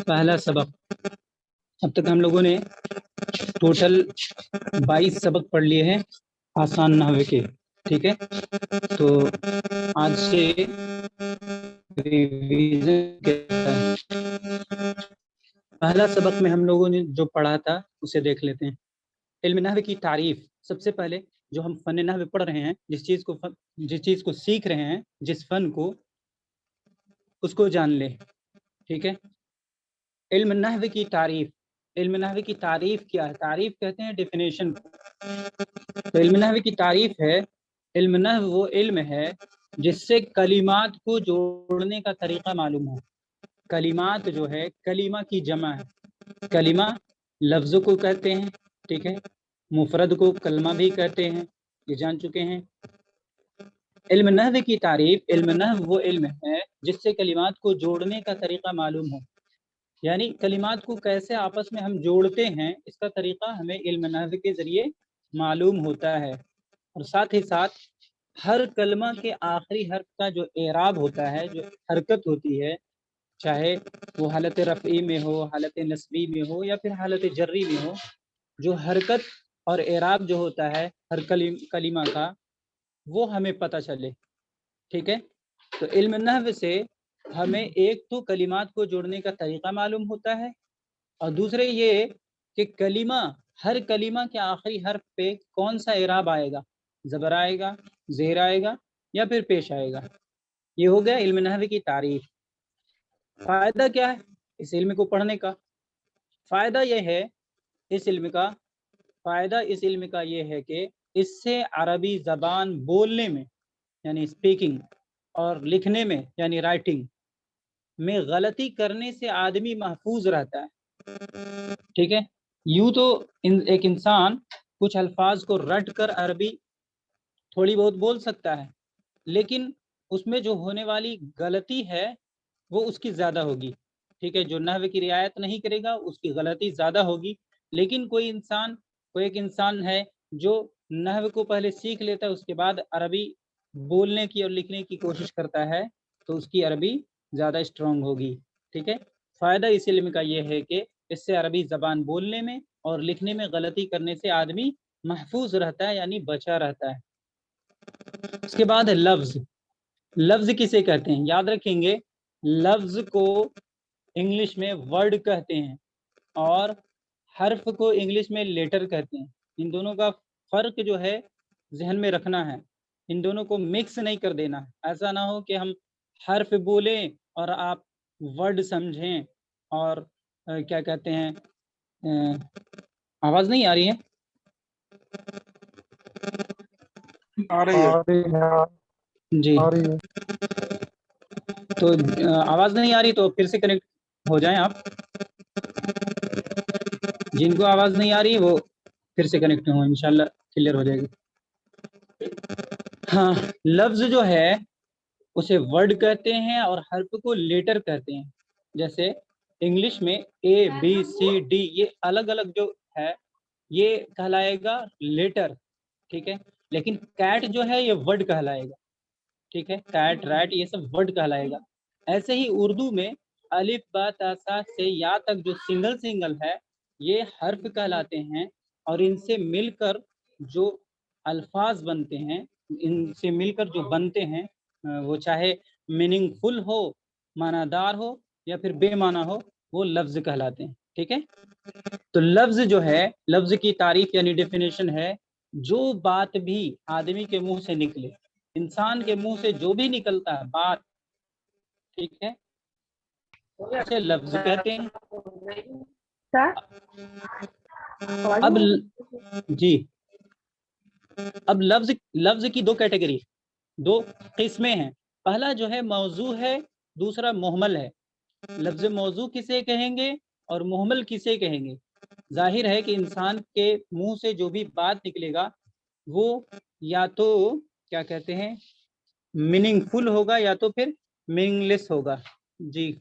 پہلا سبق، اب تک ہم لوگوں نے ٹوٹل 22 سبق پڑھ لیے ہیں آسان نحوے کے، ٹھیک ہے؟ تو آج سے ریویژن کیا ہے؟ پہلا سبق میں ہم لوگوں نے جو پڑھا تھا اسے دیکھ لیتے ہیں۔ علم نحو کی تعریف، سب سے پہلے جو ہم فن نحو پڑھ رہے ہیں، جس چیز کو سیکھ رہے ہیں، جس فن کو، اس کو جان لیں، ٹھیک ہے؟ علم نحو کی تعریف، علم نحو کی تعریف کیا ہے؟ تعریف کہتے ہیں ڈیفینیشن کو۔ تو علم نحو کی تعریف ہے، علم نحو وہ علم ہے جس سے کلمات کو جوڑنے کا طریقہ معلوم ہو۔ کلمات جو ہے، کلمہ کی جمع ہے، کلمہ لفظ کو کہتے ہیں، ٹھیک ہے؟ مفرد کو کلمہ بھی کہتے ہیں، یہ جان چکے ہیں۔ علم نحو کی تعریف، علم نحو وہ علم ہے جس سے کلمات کو جوڑنے کا طریقہ معلوم ہو، یعنی کلمات کو کیسے آپس میں ہم جوڑتے ہیں، اس کا طریقہ ہمیں علم نحو کے ذریعے معلوم ہوتا ہے۔ اور ساتھ ہی ساتھ ہر کلمہ کے آخری حرف کا جو اعراب ہوتا ہے، جو حرکت ہوتی ہے، چاہے وہ حالت رفعی میں ہو، حالت نصبی میں ہو، یا پھر حالت جری میں ہو، جو حرکت اور اعراب جو ہوتا ہے ہر کلمہ کا، وہ ہمیں پتہ چلے، ٹھیک ہے؟ تو علم نحو سے ہمیں ایک تو کلمات کو جوڑنے کا طریقہ معلوم ہوتا ہے، اور دوسرے یہ کہ کلمہ، ہر کلمہ کے آخری حرف پہ کون سا اعراب آئے گا، زبر آئے گا، زیر آئے گا، یا پھر پیش آئے گا۔ یہ ہو گیا علم نحو کی تعریف۔ فائدہ کیا ہے اس علم کو پڑھنے کا؟ فائدہ یہ ہے اس علم کا، فائدہ اس علم کا یہ ہے کہ اس سے عربی زبان بولنے میں یعنی اسپیکنگ اور لکھنے میں یعنی رائٹنگ میں غلطی کرنے سے آدمی محفوظ رہتا ہے، ٹھیک ہے؟ یوں تو ایک انسان کچھ الفاظ کو رٹ کر عربی تھوڑی بہت بول سکتا ہے، لیکن اس میں جو ہونے والی غلطی ہے وہ اس کی زیادہ ہوگی، ٹھیک ہے؟ جو نحو کی رعایت نہیں کرے گا اس کی غلطی زیادہ ہوگی۔ لیکن کوئی ایک انسان ہے جو نحو کو پہلے سیکھ لیتا ہے، اس کے بعد عربی بولنے کی اور لکھنے کی کوشش کرتا ہے، تو اس کی عربی زیادہ اسٹرانگ ہوگی، ٹھیک ہے؟ فائدہ اس علم کا یہ ہے کہ اس سے عربی زبان بولنے میں اور لکھنے میں غلطی کرنے سے آدمی محفوظ رہتا ہے، یعنی بچا رہتا ہے۔ اس کے بعد ہے لفظ۔ لفظ کسے کہتے ہیں؟ یاد رکھیں گے، لفظ کو انگلش میں ورڈ کہتے ہیں اور حرف کو انگلش میں لیٹر کہتے ہیں۔ ان دونوں کا فرق جو ہے ذہن میں رکھنا ہے، ان دونوں کو مکس نہیں کر دینا ہے۔ ایسا نہ ہو کہ ہم حرف بولیں اور آپ ورڈ سمجھیں، اور کیا کہتے ہیں، آواز نہیں آ رہی ہے؟ آ رہی ہے جی، آ رہی ہے۔ تو آواز نہیں آ رہی تو پھر سے کنیکٹ ہو جائیں آپ، جن کو آواز نہیں آ رہی وہ پھر سے کنیکٹ ہوں، انشاءاللہ کلیئر ہو جائے گی۔ ہاں، لفظ جو ہے اسے ورڈ کہتے ہیں اور حرف کو لیٹر کہتے ہیں۔ جیسے انگلش میں اے بی سی ڈی، یہ الگ الگ جو ہے یہ کہلائے گا لیٹر، ٹھیک ہے؟ لیکن کیٹ جو ہے یہ ورڈ کہلائے گا، ٹھیک ہے؟ کیٹ، ریٹ، یہ سب ورڈ کہلائے گا۔ ایسے ہی اردو میں الف با تا سا سے یا تک جو سنگل ہے یہ حرف کہلاتے ہیں، اور ان سے مل کر جو الفاظ بنتے ہیں، ان سے مل کر جو بنتے ہیں وہ چاہے میننگ فل ہو، معنی دار ہو، یا پھر بے معنی ہو، وہ لفظ کہلاتے ہیں، ٹھیک ہے؟ تو لفظ جو ہے، لفظ کی تعریف یعنی ڈیفینیشن ہے جو بات بھی آدمی کے منہ سے نکلے، انسان کے منہ سے جو بھی نکلتا ہے بات، ٹھیک ہے، اسے لفظ کہتے ہیں۔ اب جی، اب لفظ کی دو کیٹیگری، دو قسمیں ہیں۔ پہلا جو ہے موضوع ہے، دوسرا محمل ہے۔ لفظ موضوع کسے کہیں گے اور محمل کسے کہیں گے؟ ظاہر ہے کہ انسان کے منہ سے جو بھی بات نکلے گا وہ یا تو کیا کہتے ہیں میننگ فل ہوگا یا تو پھر میننگ لیس ہوگا۔ جی،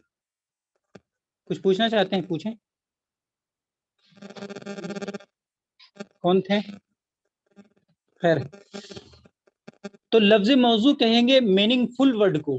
کچھ پوچھنا چاہتے ہیں؟ پوچھیں، کون تھے؟ خیر، تو لفظ موضوع کہیں گے میننگ فل ورڈ کو،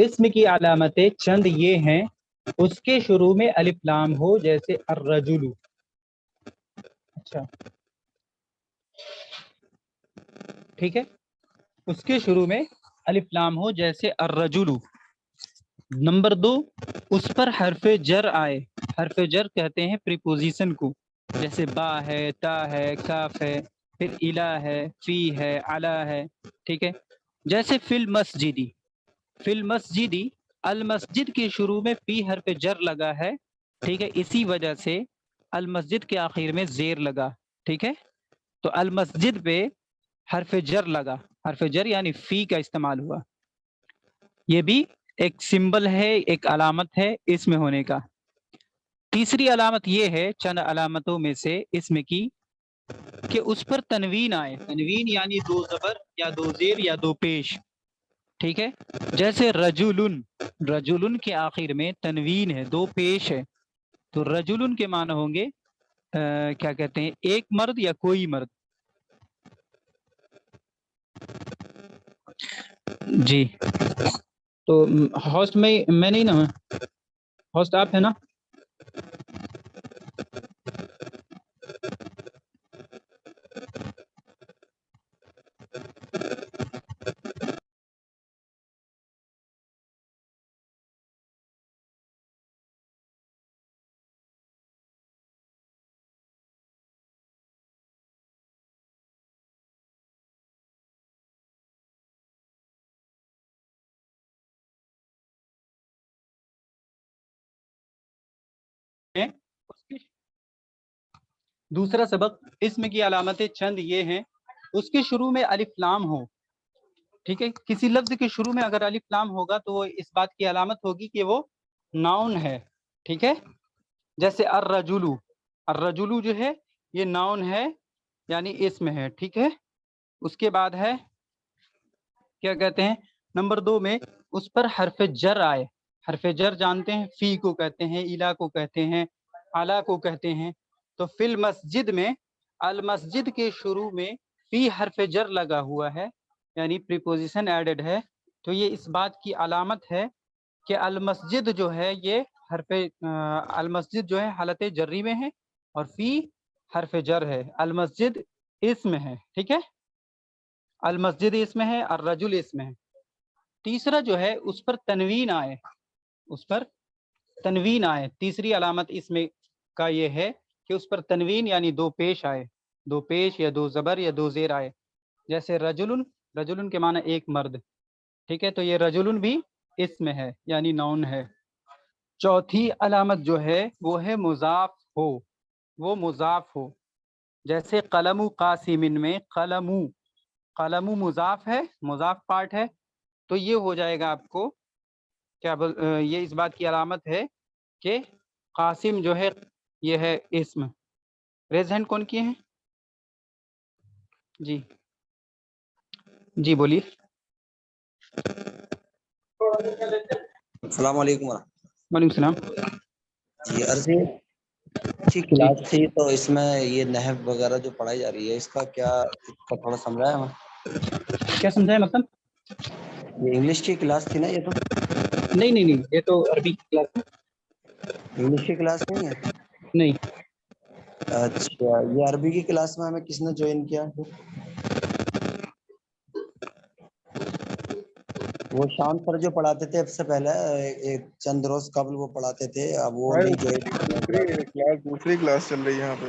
اسم کی علامتیں چند یہ ہیں، اس کے شروع میں الف لام ہو جیسے الرجل. اچھا ٹھیک ہے، اس کے شروع میں الف لام ہو جیسے الرجل. نمبر 2، اس پر حرف جر آئے. حرف جر کہتے ہیں پریپوزیشن کو، جیسے با ہے، تا ہے، کاف ہے، پھر الہ ہے، فی ہے، علی ہے. ٹھیک ہے، جیسے فی المسجدی. فی المسجدی، المسجد کے شروع میں فی حرف جر لگا ہے. ٹھیک ہے، اسی وجہ سے المسجد کے آخر میں زیر لگا. ٹھیک ہے، تو المسجد پہ حرف جر لگا، حرف جر یعنی فی کا استعمال ہوا. یہ بھی ایک سمبل ہے، ایک علامت ہے اس میں ہونے کا. تیسری علامت یہ ہے چند علامتوں میں سے اس میں کی کہ اس پر تنوین آئے. تنوین یعنی دو زبر یا دو زیر یا دو پیش. ٹھیک ہے، جیسے رجلن، رجلن کے آخر میں تنوین ہے، دو پیش ہے. تو رجلن کے معنی ہوں گے کیا کہتے ہیں، ایک مرد یا کوئی مرد. جی تو ہوسٹ میں نہیں نا ہوں، ہوسٹ آپ ہے نا. دوسرا سبق، اسم کی علامتیں چند یہ ہیں، اس کے شروع میں الف لام ہو. ٹھیک ہے، کسی لفظ کے شروع میں اگر الف لام ہوگا تو وہ اس بات کی علامت ہوگی کہ وہ ناؤن ہے. ٹھیک ہے، جیسے الرجل، الرجل جو ہے یہ ناؤن ہے یعنی اسم ہے. ٹھیک ہے، اس کے بعد ہے کیا کہتے ہیں، نمبر 2 میں اس پر حرف جر آئے. حرف جر جانتے ہیں، فی کو کہتے ہیں، الہ کو کہتے ہیں، علی کو کہتے ہیں. تو فی المسجد میں المسجد کے شروع میں فی حرف جر لگا ہوا ہے یعنی پریپوزیشن ایڈڈ ہے. تو یہ اس بات کی علامت ہے کہ المسجد جو ہے یہ حرف المسجد جو ہے حالت جری میں ہے اور فی حرف جر ہے. المسجد اسم ہے. ٹھیک ہے، المسجد اسم ہے، الرجل اسم ہے. تیسرا جو ہے اس پر تنوین آئے، اس پر تنوین آئے. تیسری علامت اس میں کا یہ ہے کہ اس پر تنوین یعنی دو پیش آئے، دو پیش یا دو زبر یا دو زیر آئے. جیسے رجلن، رجلن کے معنی ایک مرد. ٹھیک ہے، تو یہ رجلن بھی اسم ہے یعنی ناؤن ہے. چوتھی علامت جو ہے وہ ہے مضاف ہو، وہ مضاف ہو. جیسے قلم قاسم میں قلم، قلم مضاف ہے، مضاف پارٹ ہے. تو یہ ہو جائے گا آپ کو کیا یہ اس بات کی علامت ہے کہ قاسم جو ہے یہ ہے اسم. ریز ہینڈ کون کیے ہیں؟ جی جی بولیے. السلام علیکم ورحمۃ وعلیکم السلام. جی عرضی اچھی جی کلاس تھی، تو اس میں یہ نحو وغیرہ جو پڑھائی جا رہی ہے اس کا کیا، اس کا تھوڑا سمجھایا ہمیں. کیا سمجھائے مطلب؟ یہ انگلش کی کلاس تھی نا، یہ تو نہیں نہیں نہیں، یہ تو عربی کی کلاس ہے. انگلش کی کلاس نہیں ہے. نہیں، اچھا، یہ عربی کی کلاس میں ہمیں کس نے جوائن کیا؟ وہ شام سر جو پڑھاتے تھے اب سے پہلے ایک چند روز قبل وہ پڑھاتے تھے، اب وہ نہیں جوائن. دوسری کلاس چل رہی ہے یہاں پہ.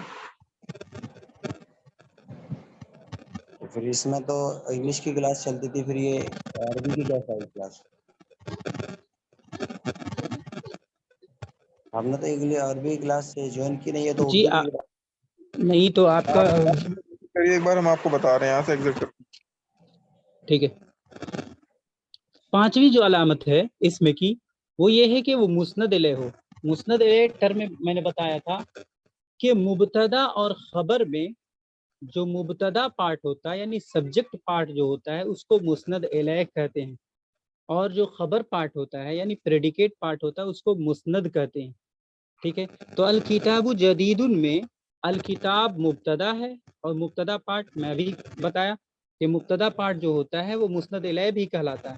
پھر اس میں تو انگلش کی کلاس چلتی تھی، پھر یہ عربی کی کیسا ہے کلاس؟ ہم نے تو عربی کلاس جوائن کی نہیں ہے، تو جی اردو کی کلاس. نہیں تو آپ کا ایک بار ہم آپ کو بتا رہے ہیں یہاں سے ایگزٹ کر. ٹھیک ہے. پانچویں جو علامت ہے اس میں کی وہ یہ ہے کہ وہ مسند الیہ ہو. مسند الیہ ٹرم میں نے بتایا تھا کہ مبتدا اور خبر میں جو مبتدا پارٹ ہوتا ہے یعنی سبجیکٹ پارٹ جو ہوتا ہے اس کو مسند الیہ کہتے ہیں، اور جو خبر پارٹ ہوتا ہے یعنی پریڈیکیٹ پارٹ ہوتا ہے اس کو مسند کہتے ہیں. ٹھیک ہے، تو الکتاب جدید میں الکتاب مبتدا ہے اور مبتدا پارٹ میں بھی بتایا کہ مبتدا پارٹ جو ہوتا ہے وہ مسند الیہ بھی کہلاتا ہے.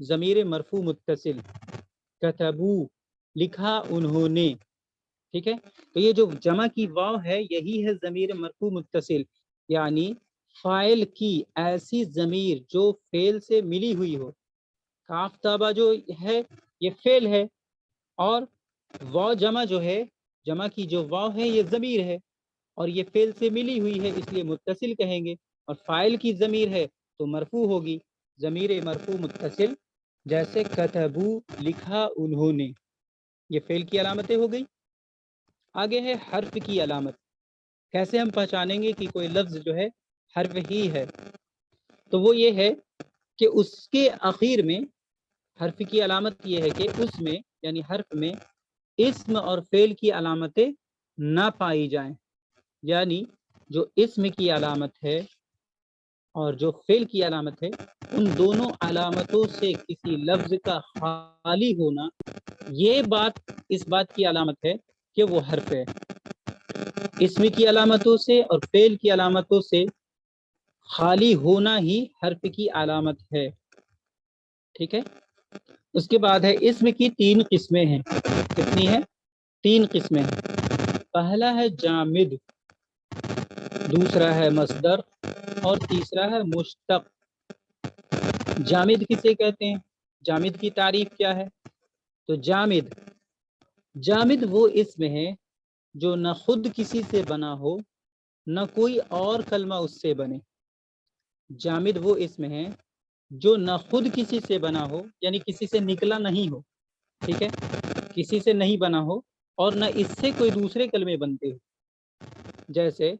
ضمیر مرفوع متصل، کتبو لکھا انہوں نے، ٹھیک ہے. تو یہ جو جمع کی واو ہے یہی ہے ضمیر مرفوع متصل، یعنی فاعل کی ایسی ضمیر جو فعل سے ملی ہوئی ہو. کاف تابا جو ہے یہ فعل ہے، اور واو جمع جو ہے، جمع کی جو واو ہے یہ ضمیر ہے، اور یہ فعل سے ملی ہوئی ہے اس لیے متصل کہیں گے. اور فاعل کی ضمیر ہے تو مرفوع ہوگی، ضمیر مرفوع متصل. جیسے کتبو لکھا انہوں نے، یہ فعل کی علامتیں ہو گئی. آگے ہے حرف کی علامت. کیسے ہم پہچانیں گے کہ کوئی لفظ جو ہے حرف ہی ہے؟ تو وہ یہ ہے کہ اس کے آخر میں حرف کی علامت یہ ہے کہ اس میں یعنی حرف میں اسم اور فعل کی علامتیں نہ پائی جائیں. یعنی جو اسم کی علامت ہے اور جو فعل کی علامت ہے ان دونوں علامتوں سے کسی لفظ کا خالی ہونا، یہ بات اس بات کی علامت ہے کہ وہ حرف ہے. اسم کی علامتوں سے اور فعل کی علامتوں سے خالی ہونا ہی حرف کی علامت ہے. ٹھیک ہے. اس کے بعد ہے اسم کی 3 قسمیں ہیں. کتنی ہیں؟ 3 قسمیں ہیں. پہلا ہے جامد، دوسرا ہے مصدر، اور تیسرا ہے مشتق. جامد کسے کہتے ہیں؟ جامد کی تعریف کیا ہے؟ تو جامد وہ اسم ہے جو نہ خود کسی سے بنا ہو نہ کوئی اور کلمہ اس سے بنے. جامد وہ اسم ہے جو نہ خود کسی سے بنا ہو، یعنی کسی سے نکلا نہیں ہو، ٹھیک ہے، کسی سے نہیں بنا ہو، اور نہ اس سے کوئی دوسرے کلمے بنتے ہو. جیسے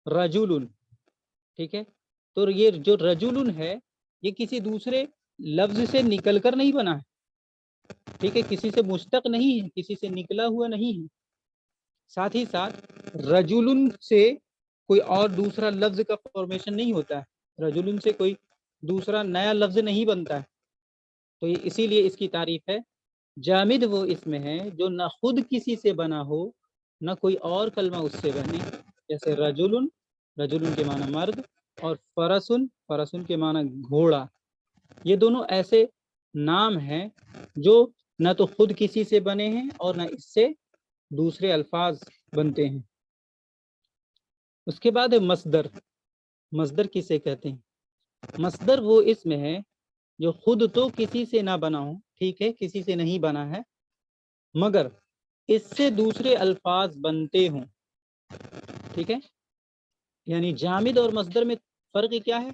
رجل، ٹھیک ہے. تو یہ جو رجل ہے یہ کسی دوسرے لفظ سے نکل کر نہیں بنا ہے، ٹھیک ہے، کسی سے مشتق نہیں ہے، کسی سے نکلا ہوا نہیں ہے. ساتھ ہی ساتھ رجل سے کوئی اور دوسرا لفظ کا فارمیشن نہیں ہوتا ہے، رجل سے کوئی دوسرا نیا لفظ نہیں بنتا ہے. تو اسی لیے اس کی تعریف ہے جامد وہ اسم ہے جو نہ خود کسی سے بنا ہو نہ کوئی اور کلمہ اس سے بنے. جیسے رجل کے معنی مرد، اور فرسن کے معنی گھوڑا. یہ دونوں ایسے نام ہیں جو نہ تو خود کسی سے بنے ہیں اور نہ اس سے دوسرے الفاظ بنتے ہیں. اس کے بعد ہے مصدر. مصدر کسے کہتے ہیں؟ مصدر وہ اسم ہے جو خود تو کسی سے نہ بنا ہو، ٹھیک ہے، کسی سے نہیں بنا ہے، مگر اس سے دوسرے الفاظ بنتے ہوں. ٹھیک ہے. یعنی جامد اور مصدر میں فرق کیا ہے؟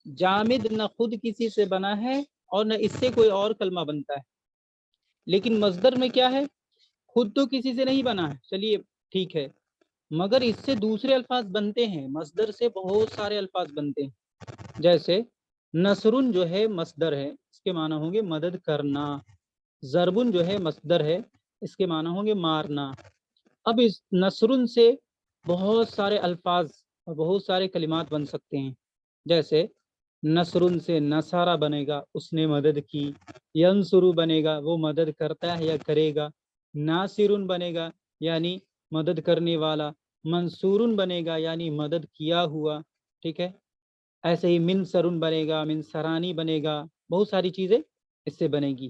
جامد نہ خود کسی سے بنا ہے اور نہ اس سے کوئی اور کلمہ بنتا ہے. لیکن مصدر میں کیا ہے؟ خود تو کسی سے نہیں بنا ہے، چلیے ٹھیک ہے، مگر اس سے دوسرے الفاظ بنتے ہیں. مصدر سے بہت سارے الفاظ بنتے ہیں. جیسے نصرن جو ہے مصدر ہے، اس کے معنی ہوں گے مدد کرنا. ضربن جو ہے مصدر ہے، اس کے معنی ہوں گے مارنا. اب اس نصرن سے بہت سارے الفاظ اور بہت سارے کلمات بن سکتے ہیں. جیسے نصرن سے نصارہ بنے گا، اس نے مدد کی. ینصرو بنے گا، وہ مدد کرتا ہے یا کرے گا. ناصرن بنے گا یعنی مدد کرنے والا. منصورن بنے گا یعنی مدد کیا ہوا. ٹھیک ہے. ایسے ہی منصرن بنے گا، منصرانی بنے گا، بہت ساری چیزیں اس سے بنے گی.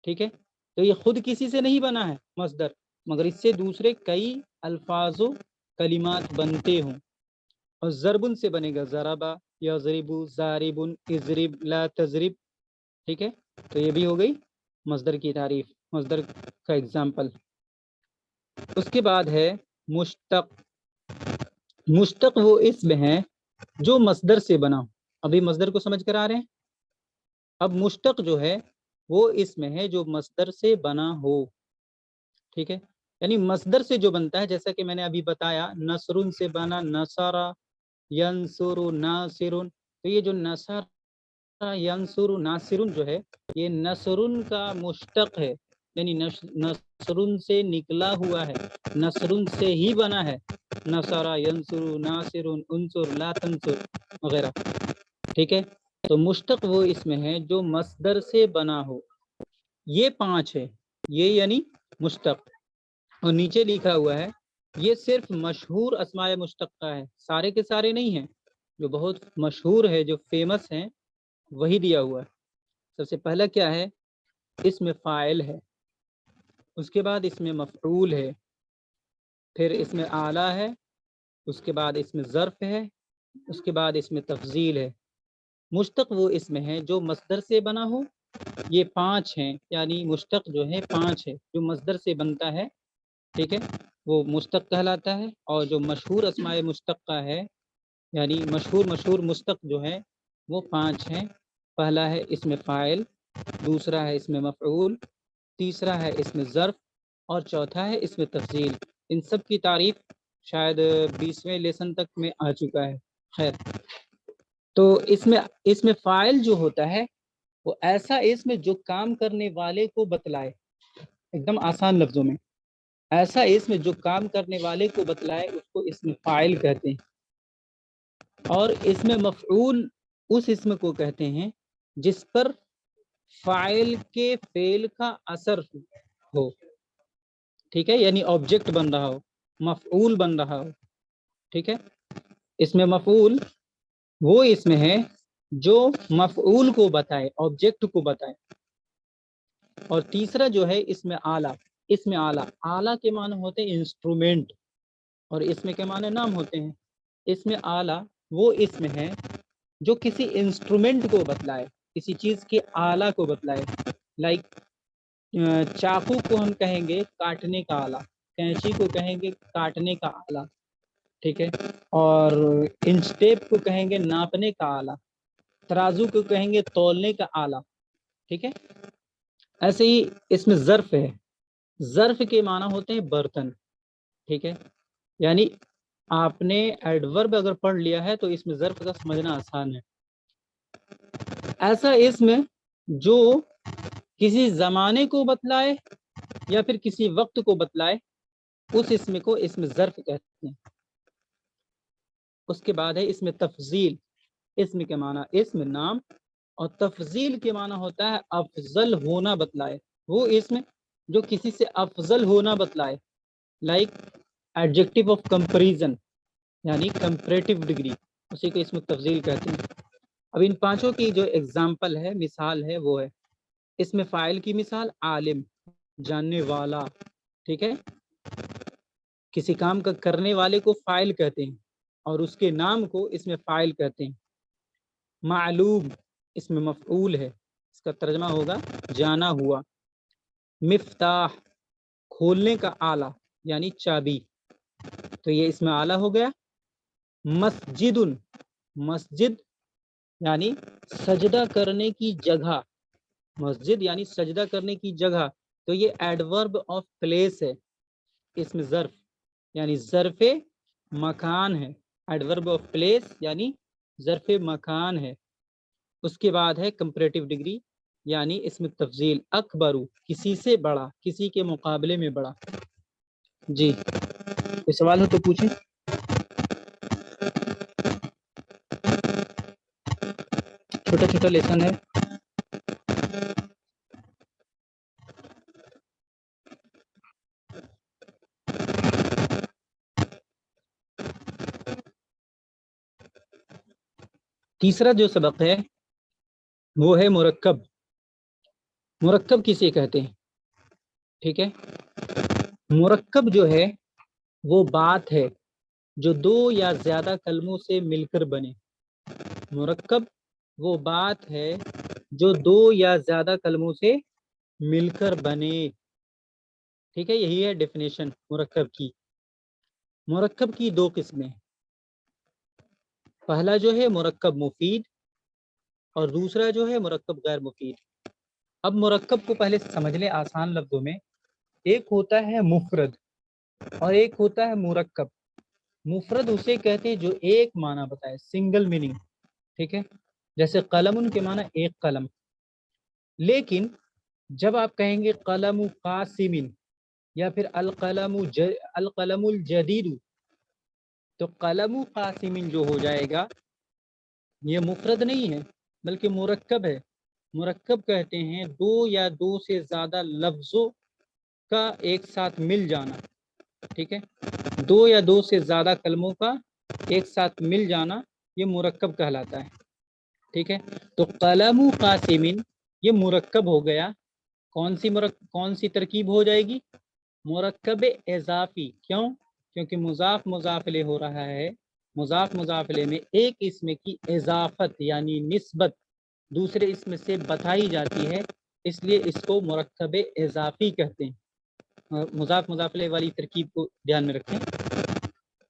ٹھیک ہے. تو یہ خود کسی سے نہیں بنا ہے مصدر، مگر اس سے دوسرے کئی الفاظ و کلمات بنتے ہوں. اور ضربن سے بنے گا ضربا، یضربو، ضاربن، اضرب، لا تضرب. ٹھیک ہے. تو یہ بھی ہو گئی مصدر کی تعریف، مصدر کا اگزامپل. اس کے بعد ہے مشتق. مشتق وہ اسم ہے جو مصدر سے بنا ہو. ابھی مصدر کو سمجھ کر آ رہے ہیں. اب مشتق جو ہے وہ اسم ہے جو مصدر سے بنا ہو. ٹھیک ہے. یعنی مصدر سے جو بنتا ہے، جیسا کہ میں نے ابھی بتایا، نصرن سے بنا نصارا، ینصر، ناصرن. تو یہ جو نصر، ینصر، ناصرن جو ہے یہ نصرن کا مشتق ہے، یعنی نصرن سے نکلا ہوا ہے، نصرن سے ہی بنا ہے. نصرا، ینصر، ناصرن، انصر، لا تنصر وغیرہ. ٹھیک ہے. تو مشتق وہ اسم ہے جو مصدر سے بنا ہو. یہ 5 ہے، یہ یعنی مشتق. اور نیچے لکھا ہوا ہے یہ صرف مشہور اسماء مشتقہ ہے، سارے کے سارے نہیں ہیں. جو بہت مشہور ہے، جو فیمس ہیں، وہی دیا ہوا ہے. سب سے پہلا کیا ہے؟ اس میں فاعل ہے، اس کے بعد اس میں مفعول ہے، پھر اس میں اعلیٰ ہے، اس کے بعد اس میں ظرف ہے، اس کے بعد اس میں تفضیل ہے۔ مشتق وہ اس میں ہے جو مصدر سے بنا ہو، یہ 5 ہیں، یعنی مشتق جو ہے 5 ہے جو مصدر سے بنتا ہے، ٹھیک ہے، وہ مشتق کہلاتا ہے۔ اور جو مشہور اسماء مشتقہ ہے، یعنی مشہور مشتق جو ہے وہ 5 ہیں۔ پہلا ہے اس میں فاعل، دوسرا ہے اس میں مفعول، تیسرا ہے اس میں ظرف، اور چوتھا ہے اس میں تفضیل۔ ان سب کی تعریف شاید 20ویں لیسن تک میں آ چکا ہے۔ خیر، تو اس میں فاعل جو ہوتا ہے وہ ایسا اسم جو کام کرنے والے کو بتلائے، ایک دم آسان لفظوں میں ایسا اسم جو کام کرنے والے کو بتلائے اس کو اسم فاعل کہتے ہیں۔ اور اس میں مفعول اس اسم کو کہتے ہیں جس پر فاعل کے فعل کا اثر ہو، ٹھیک ہے، یعنی آبجیکٹ بن رہا ہو، مفعول بن رہا ہو، ٹھیک ہے۔ اس میں مفعول وہ اسم ہے جو مفعول کو بتائے، آبجیکٹ کو بتائے۔ اور تیسرا جو ہے اس میں اعلیٰ، اس میں اعلیٰ کے معنی ہوتے ہیں انسٹرومنٹ، اور اس میں کے معنی نام ہوتے ہیں۔ اس میں اعلیٰ وہ اسم ہے جو کسی انسٹرومنٹ کو بتلائے، کسی چیز کے اعلیٰ کو بتلائے۔ لائک چاقو کو ہم کہیں گے کاٹنے کا آلہ، کینچی کو کہیں گے کاٹنے کا آلہ، ٹھیک ہے، اور انچ ٹیپ کو کہیں گے ناپنے کا آلہ، ترازو کو کہیں گے تولنے کا آلہ، ٹھیک ہے۔ ایسے ہی اس میں ظرف ہے، ظرف کے معنی ہوتے ہیں برتن، ٹھیک ہے، یعنی آپ نے ایڈورب اگر پڑھ لیا ہے تو اس میں ظرف کا سمجھنا آسان ہے۔ ایسا اسم جو کسی زمانے کو بتلائے یا پھر کسی وقت کو بتلائے اس اسم کو اسم ظرف کہتے ہیں۔ اس کے بعد ہے اس میں تفضیل، اسم کے معنی اسم نام، اور تفضیل کے معنی ہوتا ہے افضل ہونا بتلائے، وہ اسم جو کسی سے افضل ہونا بتلائے، لائک ایڈجیکٹو آف کمپیریزن، یعنی کمپیریٹیو ڈگری، اسی کو اسم تفضیل کہتے ہیں۔ اب ان پانچوں کی جو ایگزامپل ہے، مثال ہے، وہ ہے اس میں فاعل کی مثال عالم، جاننے والا، ٹھیک ہے، کسی کام کا کرنے والے کو فاعل کہتے ہیں اور اس کے نام کو اس میں فاعل کہتے ہیں۔ معلوم اس میں مفعول ہے، اس کا ترجمہ ہوگا جانا ہوا۔ مفتاح کھولنے کا آلہ یعنی چابی، تو یہ اس میں آلہ ہو گیا۔ مسجد، مسجد یعنی سجدہ کرنے کی جگہ، مسجد یعنی سجدہ کرنے کی جگہ، تو یہ ایڈورب آف پلیس ہے، اس میں ظرف یعنی ظرف مکان ہے، ایڈورب آف پلیس یعنی ظرف مکان ہے۔ اس کے بعد ہے کمپیریٹیو ڈگری یعنی اس میں تفضیل، اکبرو کسی سے بڑا، کسی کے مقابلے میں بڑا۔ جی کوئی سوال ہو تو پوچھیں۔ چھوٹا چھوٹا لیسن ہے۔ تیسرا جو سبق ہے وہ ہے مرکب۔ مرکب کسے کہتے ہیں؟ ٹھیک ہے، مرکب جو ہے وہ بات ہے جو دو یا زیادہ کلموں سے مل کر بنے۔ مرکب وہ بات ہے جو دو یا زیادہ کلموں سے مل کر بنے، ٹھیک ہے، یہی ہے ڈیفینیشن مرکب کی۔ مرکب کی دو قسمیں، پہلا جو ہے مرکب مفید اور دوسرا جو ہے مرکب غیر مفید۔ اب مرکب کو پہلے سمجھ لیں آسان لفظوں میں، ایک ہوتا ہے مفرد اور ایک ہوتا ہے مرکب۔ مفرد اسے کہتے ہیں جو ایک معنی بتائے، سنگل میننگ، ٹھیک ہے، جیسے قلم ان کے معنی ایک قلم۔ لیکن جب آپ کہیں گے قلم قاسم یا پھر القلم الجدید، تو قلم قاسم جو ہو جائے گا یہ مفرد نہیں ہے بلکہ مرکب ہے۔ مرکب کہتے ہیں دو یا دو سے زیادہ لفظوں کا ایک ساتھ مل جانا، ٹھیک ہے، دو یا دو سے زیادہ کلموں کا ایک ساتھ مل جانا یہ مرکب کہلاتا ہے، ٹھیک ہے۔ تو قلم قاسم یہ مرکب ہو گیا. کون سی ترکیب ہو جائے گی؟ مرکب اضافی. کیوں؟ کیونکہ مضاف مضاف الیہ ہو رہا ہے. مضاف مضاف الیہ میں ایک اسم کی اضافت یعنی نسبت دوسرے اسم سے بتائی جاتی ہے، اس لیے اس کو مرکب اضافی کہتے ہیں. مضاف مضاف الیہ والی ترکیب کو دھیان میں رکھیں.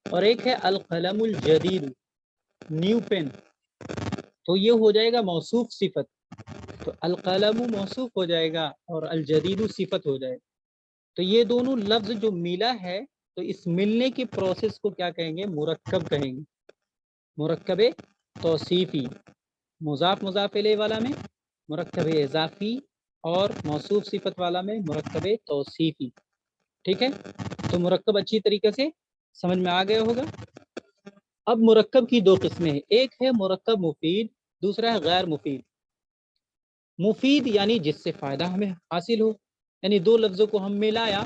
اور ایک ہے القلم الجدید، نیو پین، تو یہ ہو جائے گا موصوف صفت. تو القلم موصوف ہو جائے گا اور الجدید صفت ہو جائے گا. تو یہ دونوں لفظ جو ملا ہے تو اس ملنے کی پروسیس کو کیا کہیں گے؟ مرکب کہیں گے. مرکب توصیفی، مضاف مضاف الیہ والا میں مرکب اضافی اور موصوف صفت والا میں مرکب توصیفی. ٹھیک ہے، تو مرکب اچھی طریقے سے سمجھ میں آ گیا ہوگا. اب مرکب کی دو قسمیں ہیں، ایک ہے مرکب مفید، دوسرا ہے غیر مفید. مفید یعنی جس سے فائدہ ہمیں حاصل ہو، یعنی دو لفظوں کو ہم ملایا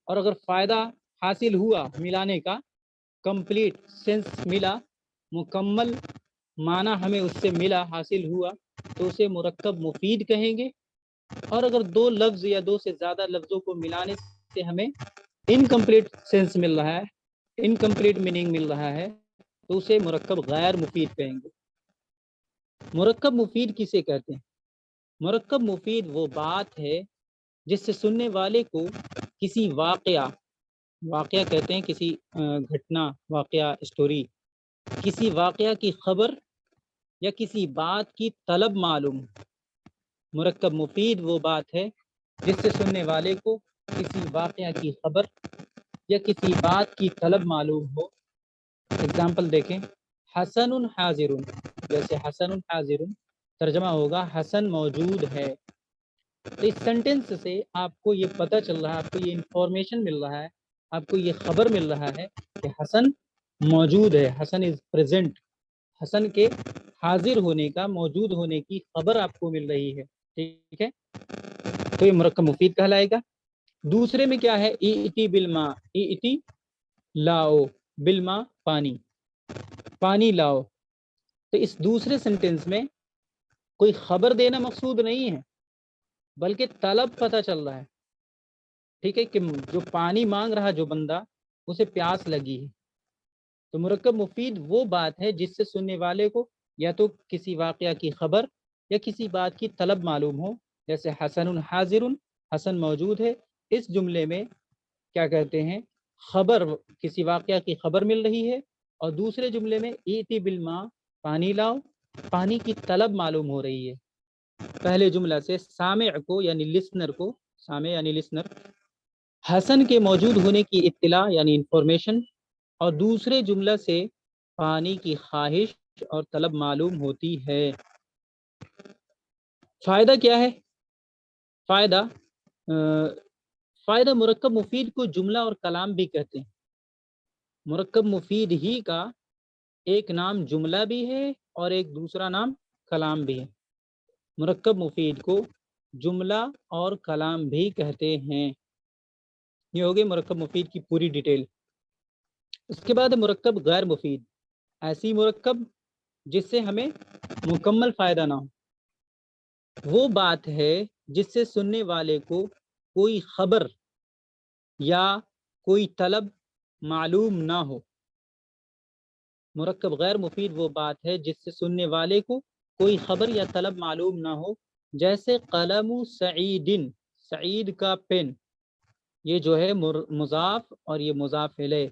اور اگر فائدہ حاصل ہوا ملانے کا، کمپلیٹ سینس ملا، مکمل معنی ہمیں اس سے ملا، حاصل ہوا، تو اسے مرکب مفید کہیں گے. اور اگر دو لفظ یا دو سے زیادہ لفظوں کو ملانے سے ہمیں انکمپلیٹ سینس مل رہا ہے، انکمپلیٹ میننگ مل رہا ہے، تو اسے مرکب غیر مفید کہیں گے. مرکب مفید کسے کہتے ہیں؟ مرکب مفید وہ بات ہے جس سے سننے والے کو کسی واقعہ کہتے ہیں کسی گھٹنا، واقعہ، اسٹوری، کسی واقعہ کی خبر یا کسی بات کی طلب معلوم. مرکب مفید وہ بات ہے جس سے سننے والے کو کسی واقعہ کی خبر یا کسی بات کی طلب معلوم ہو. اگزامپل دیکھیں، حسن حاضر، جیسے حسن حاضر ترجمہ ہوگا حسن موجود ہے. تو اس سینٹینس سے آپ کو یہ پتہ چل رہا ہے، آپ کو یہ انفارمیشن مل رہا ہے، آپ کو یہ خبر مل رہا ہے کہ حسن موجود ہے، حسن از پریزنٹ. حسن کے حاضر ہونے کا، موجود ہونے کی خبر آپ کو مل رہی ہے. ٹھیک ہے، تو یہ مرکب مفید کہلائے گا. دوسرے میں کیا ہے؟ ایتی بالما، ایتی لاؤ، بالما پانی، پانی لاؤ. تو اس دوسرے سینٹینس میں کوئی خبر دینا مقصود نہیں ہے بلکہ طلب پتہ چل رہا ہے. ٹھیک ہے، کہ جو پانی مانگ رہا جو بندہ، اسے پیاس لگی ہے. تو مرکب مفید وہ بات ہے جس سے سننے والے کو یا تو کسی واقعہ کی خبر یا کسی بات کی طلب معلوم ہو. جیسے حسن حاضر، حسن موجود ہے. اس جملے میں کیا کہتے ہیں؟ خبر، کسی واقعہ کی خبر مل رہی ہے، اور دوسرے جملے میں ایتی بالما، پانی لاؤ، پانی کی طلب معلوم ہو رہی ہے. پہلے جملہ سے سامع کو یعنی لسنر کو، سامع یعنی لسنر، حسن کے موجود ہونے کی اطلاع یعنی انفارمیشن، اور دوسرے جملہ سے پانی کی خواہش اور طلب معلوم ہوتی ہے. فائدہ کیا ہے؟ فائدہ مرکب مفید کو جملہ اور کلام بھی کہتے ہیں. مرکب مفید ہی کا ایک نام جملہ بھی ہے اور ایک دوسرا نام کلام بھی ہے. مرکب مفید کو جملہ اور کلام بھی کہتے ہیں. یہ ہوگی مرکب مفید کی پوری ڈیٹیل. اس کے بعد مرکب غیر مفید، ایسی مرکب جس سے ہمیں مکمل فائدہ نہ ہو. وہ بات ہے جس سے سننے والے کو کوئی خبر یا کوئی طلب معلوم نہ ہو. مرکب غیر مفید وہ بات ہے جس سے سننے والے کو کوئی خبر یا طلب معلوم نہ ہو. جیسے قلم سعید، سعید کا پین، یہ جو ہے مضاف اور یہ مضاف الیہ،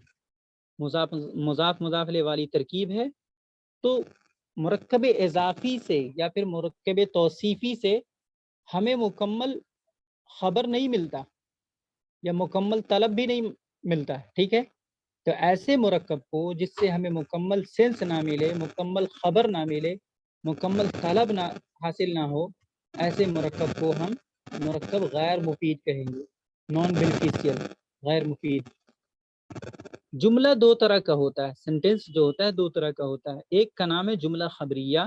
مضاف الیہ والی ترکیب ہے. تو مرکب اضافی سے یا پھر مرکب توصیفی سے ہمیں مکمل خبر نہیں ملتا یا مکمل طلب بھی نہیں ملتا. ٹھیک ہے، تو ایسے مرکب کو جس سے ہمیں مکمل سینس نہ ملے، مکمل خبر نہ ملے، مکمل طلب نہ حاصل نہ ہو، ایسے مرکب کو ہم مرکب غیر مفید کہیں گے، نان بینیفیشیل، غیر مفید. جملہ دو طرح کا ہوتا ہے، سینٹینس جو ہوتا ہے دو طرح کا ہوتا ہے. ایک کا نام ہے جملہ خبریہ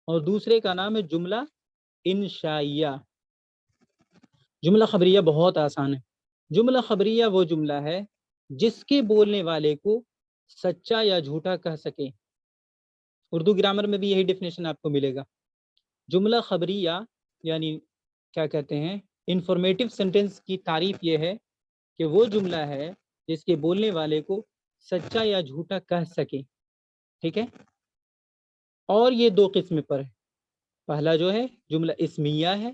اور دوسرے کا نام ہے جملہ انشائیہ. جملہ خبریہ بہت آسان ہے. جملہ خبریہ وہ جملہ ہے جس کے بولنے والے کو سچا یا جھوٹا کہہ سکے. اردو گرامر میں بھی یہی ڈیفینیشن آپ کو ملے گا. جملہ خبریہ یعنی کیا کہتے ہیں انفارمیٹیو سینٹینس کی تعریف یہ ہے کہ وہ جملہ ہے جس کے بولنے والے کو سچا یا جھوٹا کہہ سکے. ٹھیک ہے. اور یہ دو قسم پر ہے. پہلا جو ہے جملہ اسمیہ ہے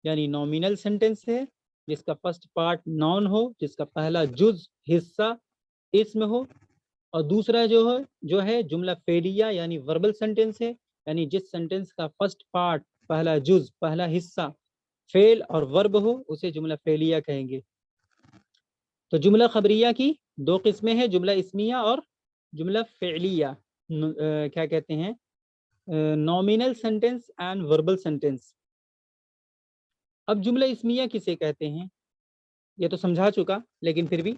یعنی نومینل سینٹینس ہے جس کا فرسٹ پارٹ نون ہو, جس کا پہلا جز حصہ اسم ہو. اور دوسرا جو ہے جملہ فعلیہ یعنی وربل سینٹینس ہے یعنی جس سینٹینس کا فرسٹ پارٹ پہلا جز پہلا حصہ فعل اور ورب ہو اسے جملہ فعلیہ کہیں گے. تو جملہ خبریہ کی دو قسمیں ہیں, جملہ اسمیہ اور جملہ فعلیہ. کیا کہتے ہیں nominal sentence and verbal sentence. اب جملہ اسمیہ کسے کہتے ہیں یہ تو سمجھا چکا, لیکن پھر بھی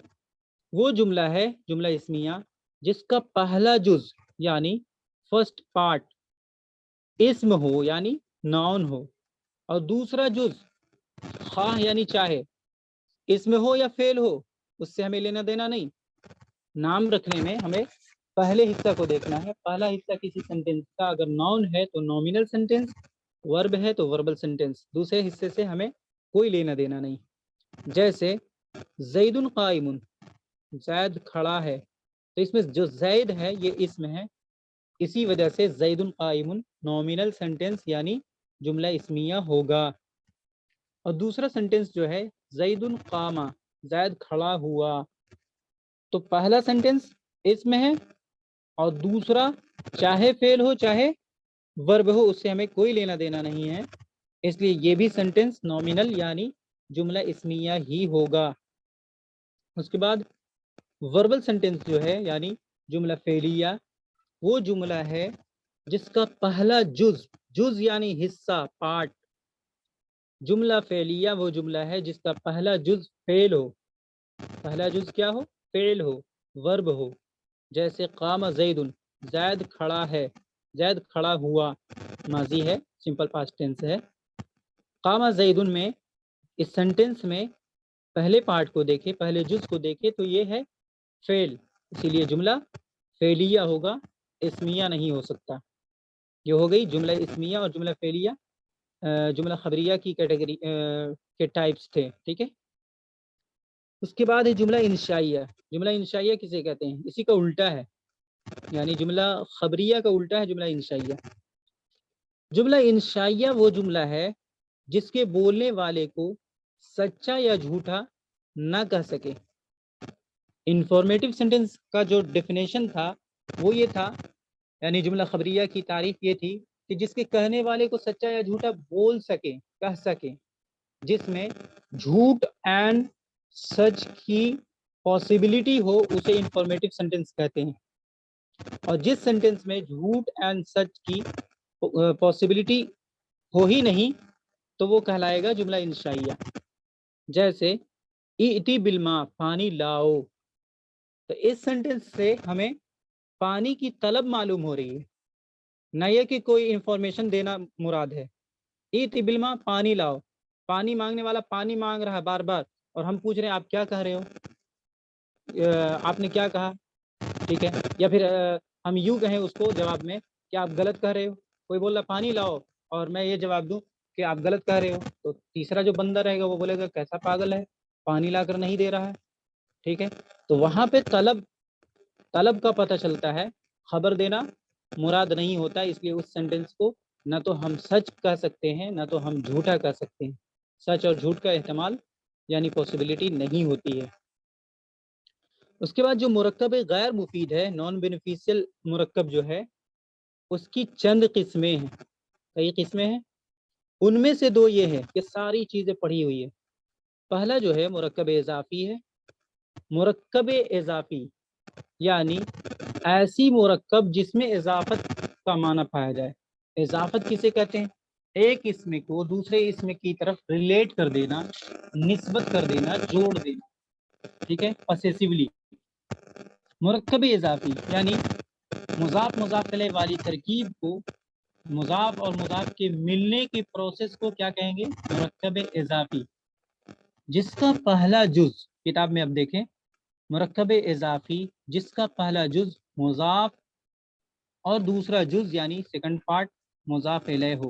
وہ جملہ ہے جملہ اسمیہ جس کا پہلا جز یعنی فرسٹ پارٹ اسم ہو یعنی ناؤن ہو اور دوسرا جز خواہ یعنی چاہے اسم ہو یا فعل ہو اس سے ہمیں لینا دینا نہیں. نام رکھنے میں ہمیں پہلے حصہ کو دیکھنا ہے. پہلا حصہ کسی سینٹینس کا اگر ناؤن ہے تو نومینل سینٹینس, ورب ہے تو وربل سینٹینس. دوسرے حصے سے ہمیں کوئی لینا دینا نہیں. جیسے زید قائم, زید کھڑا ہے, تو اس میں جو زید ہے یہ اسم ہے, اسی وجہ سے زید قائم نومینل سینٹینس یعنی جملہ اسمیہ ہوگا. اور دوسرا سینٹینس جو ہے زید قام, زید کھڑا ہوا, تو پہلا سینٹینس اسم ہے اور دوسرا چاہے فعل ہو چاہے ورب ہو اس سے ہمیں کوئی لینا دینا نہیں ہے, اس لیے یہ بھی سینٹینس نومینل یعنی جملہ اسمیہ ہی ہوگا. اس کے بعد وربل سینٹینس جو ہے یعنی جملہ فعلیہ, وہ جملہ ہے جس کا پہلا جز یعنی حصہ پارٹ. جملہ فعلیہ وہ جملہ ہے جس کا پہلا جز فعل ہو, پہلا جز کیا ہو فعل ہو ورب ہو. جیسے قام زید, زید کھڑا ہے, زید کھڑا ہوا ماضی ہے سمپل پاسٹ ٹینس ہے. قام زید میں اس سینٹینس میں پہلے پارٹ کو دیکھیں پہلے جز کو دیکھیں تو یہ ہے فعل, اسی لیے جملہ فعلیہ ہوگا, اسمیہ نہیں ہو سکتا. یہ ہو گئی جملہ اسمیہ اور جملہ فعلیہ جملہ خبریہ کی کیٹیگری کے ٹائپس تھے. ٹھیک ہے. اس کے بعد ہے جملہ انشائیہ. جملہ انشائیہ کسے کہتے ہیں, اسی کا الٹا ہے, یعنی جملہ خبریہ کا الٹا ہے جملہ انشائیہ. جملہ انشائیہ وہ جملہ ہے جس کے بولنے والے کو سچا یا جھوٹا نہ کہہ سکے. انفارمیٹیو سینٹینس کا جو ڈیفینیشن تھا وہ یہ تھا, یعنی جملہ خبریہ کی تعریف یہ تھی کہ جس کے کہنے والے کو سچا یا جھوٹا بول سکے کہہ سکے, جس میں جھوٹ اینڈ سچ کی پاسبلٹی ہو اسے انفارمیٹیو سینٹینس کہتے ہیں. اور جس سینٹینس میں جھوٹ اینڈ سچ کی پاسبلٹی ہو ہی نہیں تو وہ کہلائے گا جملہ انشائیہ. جیسے ایتی بالماء, پانی لاؤ, تو اس سینٹینس سے ہمیں پانی کی طلب معلوم ہو رہی ہے, نہ یہ کہ کوئی انفارمیشن دینا مراد ہے. ایتی بالماء, پانی لاؤ, پانی مانگنے والا پانی مانگ رہا ہے بار بار اور ہم پوچھ رہے ہیں آپ کیا کہہ رہے ہو, آپ نے کیا کہا. ٹھیک ہے. یا پھر ہم یوں کہیں اس کو جواب میں کہ آپ غلط کہہ رہے ہو. کوئی بول رہا پانی لاؤ اور میں یہ جواب دوں کہ آپ غلط کہہ رہے ہو, تو تیسرا جو بندہ رہے گا وہ بولے گا کیسا پاگل ہے, پانی لا کر نہیں دے رہا ہے. ٹھیک ہے. تو وہاں پہ طلب کا پتہ چلتا ہے, خبر دینا مراد نہیں ہوتا. اس لیے اس سینٹینس کو نہ تو ہم سچ کہہ سکتے ہیں نہ تو ہم جھوٹا کہہ سکتے ہیں. سچ اور جھوٹ کا احتمال یعنی پاسبلٹی نہیں ہوتی ہے. اس کے بعد جو مرکب غیر مفید ہے, نان بینیفیشل مرکب جو ہے, اس کی چند قسمیں ہیں. کئی قسمیں ہیں, ان میں سے دو یہ ہے کہ ساری چیزیں پڑھی ہوئی ہے. پہلا جو ہے مرکب اضافی ہے. مرکب اضافی یعنی ایسی مرکب جس میں اضافت کا معنی پایا جائے. اضافت کسے کہتے ہیں, ایک اسم کو دوسرے اسم کی طرف ریلیٹ کر دینا, نسبت کر دینا, جوڑ دینا. ٹھیک ہے. پوسیسیولی. مرکب اضافی یعنی مضاف مضاف الیہ والی ترکیب کو مضاف اور مضاف کے ملنے کی پروسیس کو کیا کہیں گے, مرکب اضافی. جس کا پہلا جز, کتاب میں اب دیکھیں, مرکب اضافی جس کا پہلا جز مضاف اور دوسرا جز یعنی سیکنڈ پارٹ مضاف الیہ ہو.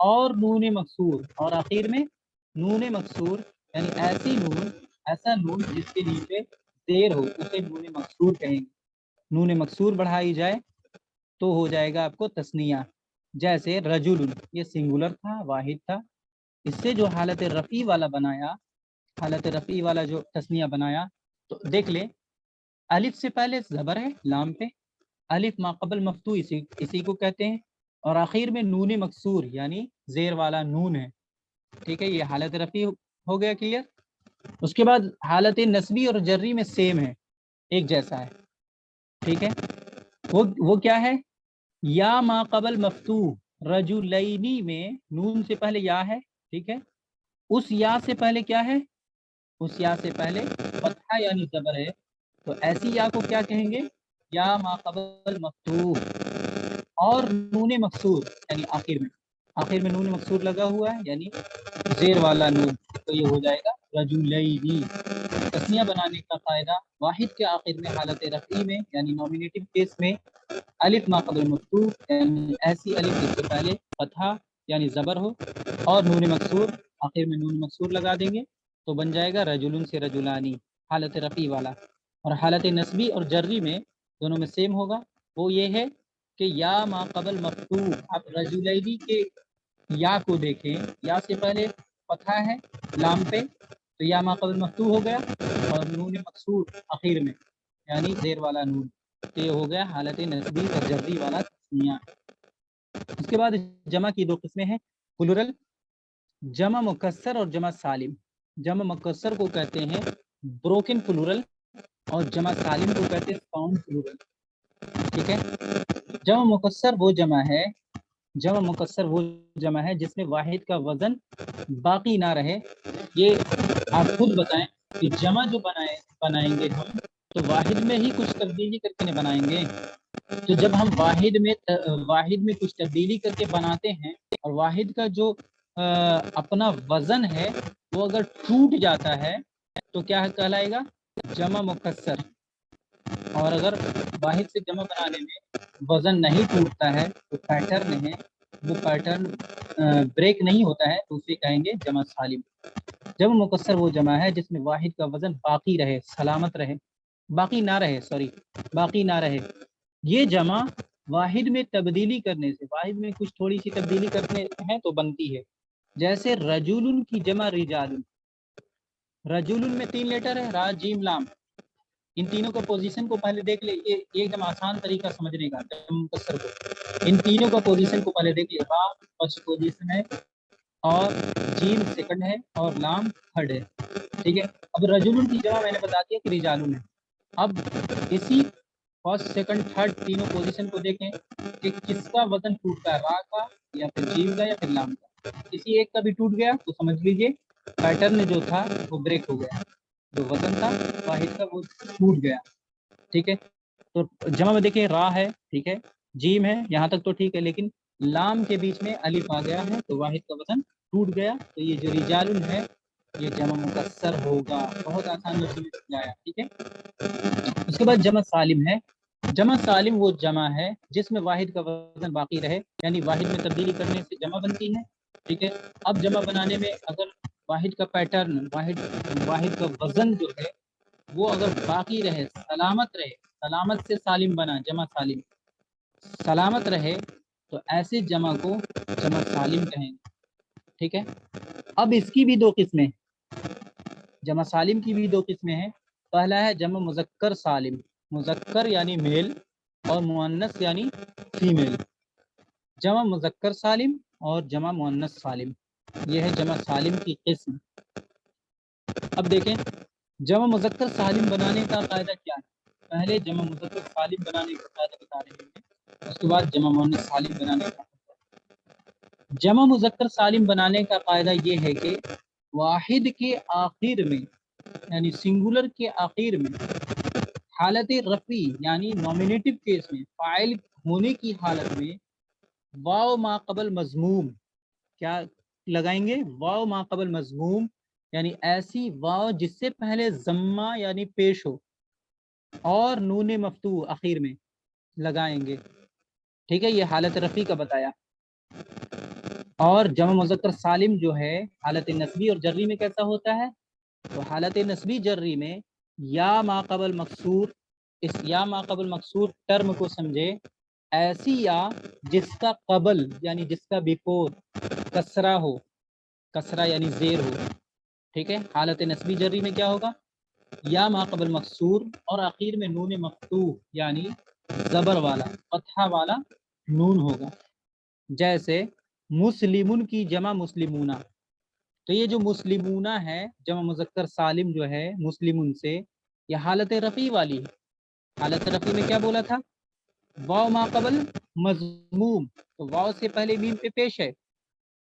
اور نون مکسور، اور آخر میں نون مکسور، یعنی ایسا نون جس کے نیچے زیر ہو اسے نون مکسور کہیں گے. نون مکسور بڑھائی جائے تو ہو جائے گا آپ کو تثنیہ. جیسے رجل، یہ سنگولر تھا، واحد تھا، اس سے جو حالت رفیع والا بنایا، حالت رفیع والا جو تثنیہ بنایا، تو دیکھ لیں الف سے پہلے زبر ہے لام پہ، الف ما قبل مفتوح اسی کو کہتے ہیں، اور آخر میں نون مکسور یعنی زیر والا نون ہے. ٹھیک ہے، یہ حالت رفیع ہو گیا کلیئر. اس کے بعد حالت نسبی اور جری میں سیم ہے، ایک جیسا ہے. ٹھیک ہے، وہ کیا ہے؟ یا ما قبل مفتوح رجلینی میں نون سے پہلے یا ہے. ٹھیک ہے، اس یا سے پہلے کیا ہے؟ اس یا سے پہلے فتحہ یعنی زبر ہے، تو ایسی یا کو کیا کہیں گے؟ یا ما قبل مفتوح. اور نون مکسور یعنی آخر میں نون مکسور لگا ہوا ہے یعنی زیر والا نون، تو یہ ہو جائے گا رجلینی. تسنیہ بنانے کا قاعدہ، واحد کے آخر میں حالت رفعی میں یعنی نومینیٹو کیس میں الف ما قبل مفتوح یعنی ایسی الف جس سے پہلے فتحہ یعنی زبر ہو اور نون مکسور، آخر میں نون مکسور لگا دیں گے تو بن جائے گا رجلن سے رجلانی، حالت رفعی والا. اور حالت نسبی اور جری میں دونوں میں سیم ہوگا. وہ یہ ہے کہ یا ما قبل مفتوح، آپ رجلینی کے یا کو دیکھیں، یا سے پہلے فتحہ ہے لام پہ تو یا ما قبل مفتوح ہو گیا، اور نون مکسور آخر میں یعنی زیر والا نون، تو یہ ہو گیا حالت نسبی اور جری والا تسنیہ. اس کے بعد جمع کی دو قسمیں ہیں، پلورل، جمع مکسر اور جمع سالم. جمع مکسر کو کہتے ہیں بروکن پلورل اور جمع سالم کو کہتے ہیں ساؤنڈ پلورل. ٹھیک ہے، جمع مکسر وہ جمع ہے جس میں واحد کا وزن باقی نہ رہے. یہ آپ خود بتائیں کہ جمع جو بنائیں گے ہم تو واحد میں ہی کچھ تبدیلی کر کے بنائیں گے. تو جب ہم واحد میں کچھ تبدیلی کر کے بناتے ہیں اور واحد کا جو اپنا وزن ہے وہ اگر ٹوٹ جاتا ہے تو کیا کہلائے گا؟ جمع مکسر. اور اگر واحد سے جمع بنانے میں وزن نہیں ٹوٹتا ہے تو پیٹرن ہے، وہ پیٹرن بریک نہیں ہوتا ہے تو اسے کہیں گے جمع سالم. جمع مکسر وہ جمع ہے جس میں واحد کا وزن باقی رہے، سلامت رہے، باقی نہ رہے. یہ جمع واحد میں تبدیلی کرنے سے، واحد میں کچھ تھوڑی سی تبدیلی کرنے ہیں تو بنتی ہے. جیسے رجولن کی جمع رجالن. رجولن میں 3 لیٹر ہے، را جیم لام. ان تینوں کا پوزیشن کو پہلے دیکھ لے، یہ ایک دم آسان طریقہ سمجھنے کا جمع مکسر کو. ان تینوں کا پوزیشن کو پہلے دیکھ لے، را فرسٹ پوزیشن ہے اور جیم سیکنڈ ہے اور لام تھرڈ ہے. ٹھیک ہے، اب رجولن کی جمع میں نے بتا دیا کہ رجالن ہے. اب اسی فرسٹ سیکنڈ تھرڈ تینوں پوزیشن کو دیکھیں کہ کس کا وزن ٹوٹتا ہے، را کا یا پھر جیم کا یا پھر لام کا. کسی ایک کا بھی ٹوٹ گیا تو سمجھ لیجئے پیٹرن جو تھا وہ بریک ہو گیا، جو وزن تھا واحد کا وہ ٹوٹ گیا. ٹھیک ہے، تو جمع میں دیکھیں را ہے، ٹھیک ہے، جیم ہے، یہاں تک تو ٹھیک ہے، لیکن لام کے بیچ میں الف آ گیا ہے تو واحد کا وزن ٹوٹ گیا. تو یہ جو رجالن ہے یہ جمع مکسر ہوگا. بہت آسان سمجھایا. ٹھیک ہے، اس کے بعد جمع سالم ہے. جمع سالم وہ جمع ہے جس میں واحد کا وزن باقی رہے، یعنی واحد میں تبدیلی کرنے سے جمع بنتی ہے. ٹھیک ہے، اب جمع بنانے میں اگر واحد کا پیٹرن، واحد کا وزن جو ہے وہ اگر باقی رہے، سلامت رہے، سلامت سے سالم بنا، جمع سالم سلامت رہے تو ایسے جمع کو جمع سالم کہیں گے. ٹھیک ہے، اب اس کی بھی دو قسمیں، جمع سالم کی بھی دو قسمیں ہیں. پہلا ہے جمع مذکر سالم، مذکر یعنی میل اور مؤنث یعنی فیمیل. جمع مذکر سالم اور جمع مؤنث سالم، یہ ہے جمع سالم کی قسم. اب دیکھیں جمع مذکر سالم بنانے کا قاعدہ کیا ہے. پہلے جمع مذکر سالم بنانے کا قاعدہ بتا رہے ہیں، اس کے بعد جمع مؤنث سالم بنانے کا. جمع مذکر سالم بنانے کا قاعدہ یہ ہے کہ واحد کے آخر میں یعنی سنگولر کے آخر میں حالت رفعی یعنی نومینیٹو کیس میں فاعل ہونے کی حالت میں واو ما قبل مضموم کیا لگائیں گے؟ واو ما قبل مضموم، یعنی ایسی واو جس سے پہلے ضمہ یعنی پیش ہو اور نون مفتوح آخر میں لگائیں گے. ٹھیک ہے، یہ حالت رفعی کا بتایا. اور جمع مذکر سالم جو ہے حالت نسبی اور جری میں کیسا ہوتا ہے؟ تو حالت نسبی جری میں یا ما قبل مکسور، اس یا ما قبل مکسور ٹرم کو سمجھے ایسی یا جس کا قبل یعنی جس کا بیفور کسرہ ہو، کسرہ یعنی زیر ہو، ٹھیک ہے. حالت نسبی جری میں کیا ہوگا؟ یا ما قبل مکسور اور آخر میں نون مفتوح یعنی زبر والا فتحہ والا نون ہوگا. جیسے مسلمون کی جمع مسلمونہ، تو یہ جو مسلمونہ ہے جمع مذکر سالم جو ہے مسلمون سے، یہ حالت رفیع والی ہے. حالت رفیع میں کیا بولا تھا؟ واو ما قبل مضموم، تو واو سے پہلے میم پہ پیش ہے.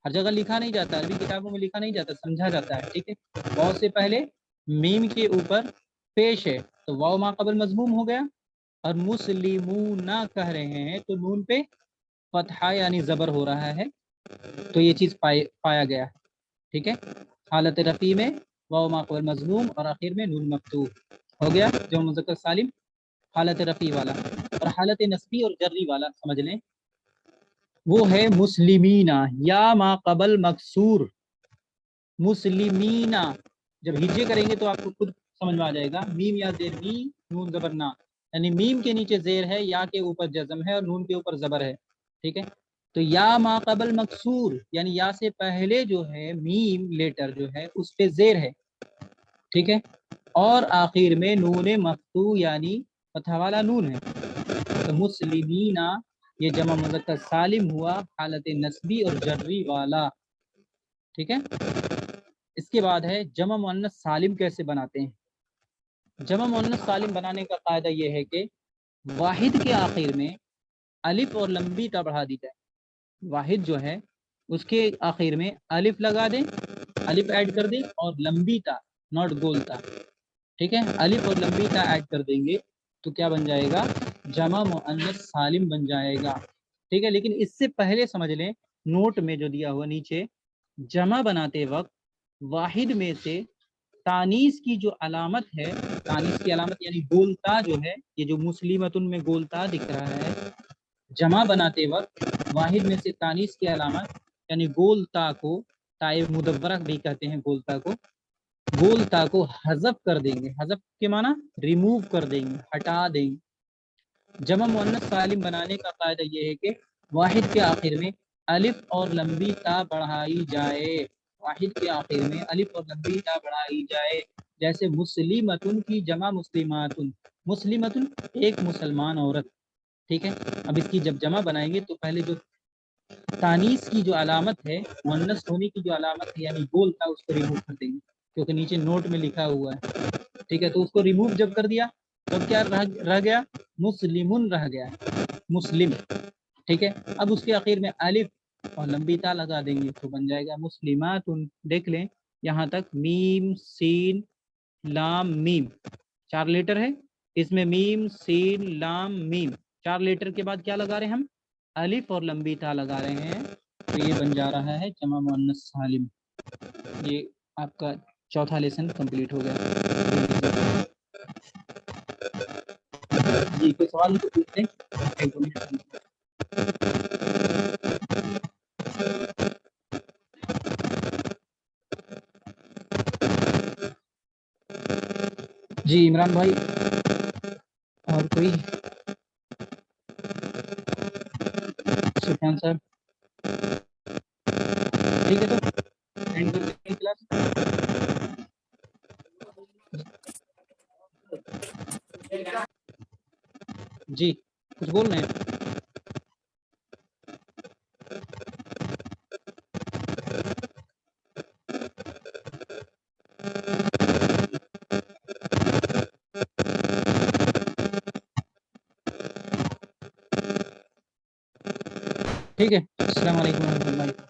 ہر جگہ لکھا نہیں جاتا، عربی کتابوں میں لکھا نہیں جاتا، سمجھا جاتا ہے، ٹھیک ہے. واو سے پہلے میم کے اوپر پیش ہے تو واو ما قبل مضموم ہو گیا. اور مسلمون کہہ رہے ہیں تو نون پہ فتحہ یعنی زبر ہو رہا ہے، تو یہ چیز پایا گیا، ٹھیک ہے. حالت رفیع میں واو ما قبل مضموم اور آخر میں نون مفتوح ہو گیا جو مذکر سالم حالت رفیع والا. اور حالت نسبی اور جری والا سمجھ لیں وہ ہے مسلمینہ یا ما قبل مکسور. مسلمینہ جب ہجے کریں گے تو آپ کو خود سمجھ میں آ جائے گا. میم یا زیر می نون زبر نا، یعنی میم کے نیچے زیر ہے، یا کے اوپر جزم ہے اور نون کے اوپر زبر ہے، ٹھیک ہے. تو یا ما قبل مکسور یعنی یا سے پہلے جو ہے میم لیٹر جو ہے اس پہ زیر ہے، ٹھیک ہے. اور آخر میں نون مفتوح یعنی فتح والا نون ہے. تو مسلمینہ یہ جمع مذکر سالم ہوا حالت نسبی اور جری والا، ٹھیک ہے. اس کے بعد ہے جمع مؤنث سالم کیسے بناتے ہیں. جمع مؤنث سالم بنانے کا قاعدہ یہ ہے کہ واحد کے آخر میں الف اور لمبی تا بڑھا دی جائے. واحد جو ہے اس کے آخر میں الف لگا دیں، الف ایڈ کر دیں اور لمبی تا ناٹ گول تا، ٹھیک ہے. الف اور لمبی تا ایڈ کر دیں گے تو کیا بن جائے گا؟ جمع مؤنث سالم بن جائے گا، ٹھیک ہے. لیکن اس سے پہلے سمجھ لیں نوٹ میں جو دیا ہوا نیچے جمع بناتے وقت واحد میں سے تانیث کی جو علامت ہے، تانیث کی علامت یعنی گولتا جو ہے، یہ جو مسلمتن میں گولتا دکھ رہا ہے، جمع بناتے وقت واحد میں سے تانیث کی علامت یعنی گولتا کو تائے مدبرہ بھی کہتے ہیں، گولتا کو، گولتا کو حذف کر دیں گے. حذف کے معنی ریموو کر دیں گے، ہٹا دیں گے. جمع مؤنث سالم بنانے کا قاعدہ یہ ہے کہ واحد کے آخر میں الف اور لمبی تا بڑھائی جائے. واحد کے آخر میں الف اور لمبی تا بڑھائی جائے. جیسے مسلمتن کی جمع مسلماتن، مسلمتن ایک مسلمان عورت، ٹھیک ہے. اب اس کی جب جمع بنائیں گے تو پہلے جو تانیث کی جو علامت ہے، مؤنث ہونے کی جو علامت ہے یعنی گول تھا، اس کو ریموو کر دیں گے کیونکہ نیچے نوٹ میں لکھا ہوا ہے، ٹھیک ہے. تو اس کو ریموو جب کر دیا تو کیا رہ گیا؟ مسلمن رہ گیا، مسلم، ٹھیک ہے. اب اس کے آخر میں الف اور لمبی تا لگا دیں گے تو بن جائے گا مسلمات. دیکھ لیں یہاں تک میم سین لام میم 4 لیٹر ہے، اس میں میم سین لام میم 4 لیٹر کے بعد کیا لگا رہے ہیں ہم؟ الف اور لمبی تا لگا رہے ہیں، تو یہ بن جا رہا ہے جمع مؤنث سالم. یہ آپ کا چوتھا لیسن کمپلیٹ ہو گیا. جی کوئی سوال تو پوچھیں. جی عمران بھائی اور کوئی؟ سفیان صاحب ٹھیک ہے تو اینڈ کر دیں کلاس. جی کچھ بول رہے ہیں؟ ٹھیک ہے. السلام علیکم ورحمۃ اللہ.